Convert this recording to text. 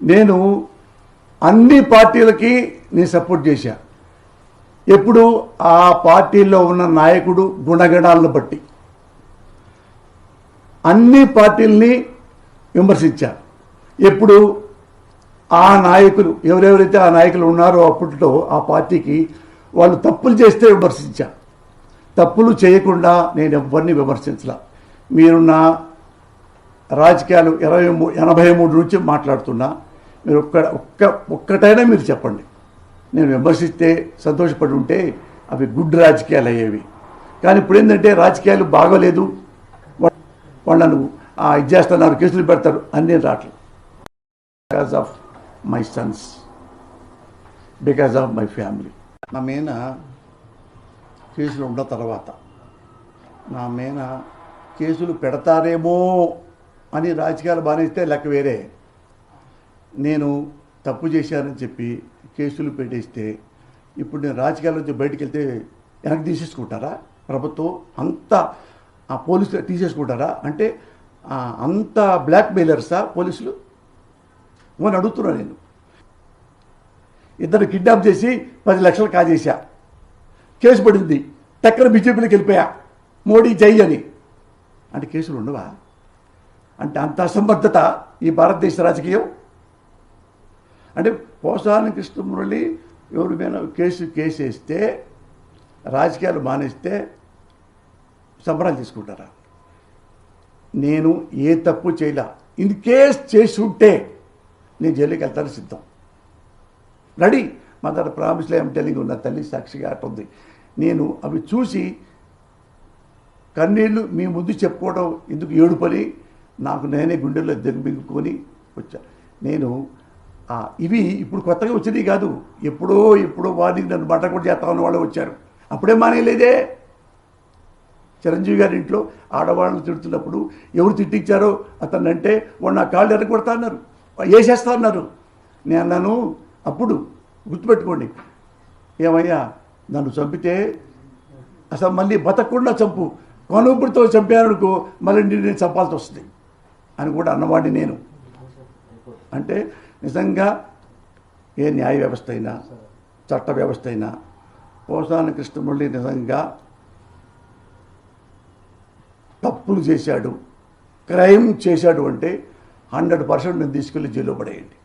నేను అన్ని పార్టీలకి నేను సపోర్ట్ చేశా. ఎప్పుడు ఆ పార్టీలో ఉన్న నాయకుడు గుణగణాలను బట్టి అన్ని పార్టీల్ని విమర్శించా. ఎప్పుడు ఆ నాయకులు ఎవరెవరైతే ఆ నాయకులు ఉన్నారో అప్పట్లో ఆ పార్టీకి వాళ్ళు తప్పులు చేస్తే విమర్శించా. తప్పులు చేయకుండా నేను ఎవరిని విమర్శించలా. మీరు నా రాజకీయాలు 83 నుంచి మాట్లాడుతున్నా. మీరు ఒక్కటైనా మీరు చెప్పండి. నేను విమర్శిస్తే సంతోషపడి ఉంటే అవి గుడ్ రాజకీయాలు అయ్యేవి. కానీ ఇప్పుడు ఏంటంటే రాజకీయాలు బాగోలేదు, వాళ్ళను ఇది చేస్తున్నారు, కేసులు పెడతారు, అన్నీ రావట్లేదు. Because of my Sons, because of my family. నా మీద కేసులు ఉన్న తర్వాత నా మీద కేసులు పెడతారేమో అని రాజకీయాలు బానేస్తే లెక్క వేరే. నేను తప్పు చేశానని చెప్పి కేసులు పెట్టేస్తే ఇప్పుడు నేను రాజకీయాల నుంచి బయటికి వెళ్తే వెనక్కి తీసేసుకుంటారా? ప్రభుత్వం అంతా ఆ పోలీసులు తీసేసుకుంటారా? అంటే అంత బ్లాక్ మెయిలర్సా పోలీసులు అని అడుగుతున్నా. నేను ఇద్దరు కిడ్నాప్ చేసి 10 లక్షలు కాజేశా, కేసు పడింది, టక్కన బీజేపీలోకి వెళ్ళిపోయా, మోడీ జై అని. అంటే కేసులు ఉండవా? అంటే అంత అసమర్థత ఈ భారతదేశ రాజకీయం. అంటే పోసాని కృష్ణమురళి ఎవరి మీద కేసు వేస్తే రాజకీయాలు మానేస్తే సంబరాలు తీసుకుంటారా? నేను ఏ తప్పు చేయలే. ఇన్ కేస్ చేసి ఉంటే నేను జైలుకి వెళ్తాను, సిద్ధం, రెడీ. మా దగ్గర ప్రామిస్లో ఏం టెలింగ్ ఉన్న తల్లి సాక్షిగా అట్టుంది. నేను అవి చూసి కన్నీళ్ళు మీ ముందు చెప్పుకోవడం ఎందుకు ఏడుపని నాకు నేనే గుండెల్లో దిగ్గుకొని వచ్చా. నేను ఇవి ఇప్పుడు కొత్తగా వచ్చినవి కాదు, ఎప్పుడో వాడిని నన్ను బట్ట కూడా చేస్తా ఉన్న వాళ్ళు వచ్చారు. అప్పుడే మానేయలేదే. చిరంజీవి గారి ఇంట్లో ఆడవాళ్ళని తిడుతున్నప్పుడు ఎవరు తిట్టించారో అతన్ని అంటే వాడు నా కాళ్ళు ఎరగొడతా అన్నారు, వేసేస్తా అన్నారు. నేను అన్నాను అప్పుడు, గుర్తుపెట్టుకోండి, ఏమయ్యా నన్ను చంపితే అసలు మళ్ళీ బతకకుండా చంపు, కొనుగుడితో చంపారనుకో మళ్ళీ నేను చంపాల్సి వస్తుంది అని కూడా అన్నవాడిని నేను. అంటే నిజంగా ఏ న్యాయ వ్యవస్థ అయినా చట్ట వ్యవస్థ అయినా పోసాని కృష్ణమురళి నిజంగా తప్పులు చేశాడు, క్రైమ్ చేశాడు అంటే 100% నేను తీసుకెళ్ళి జైల్లో పడేయండి.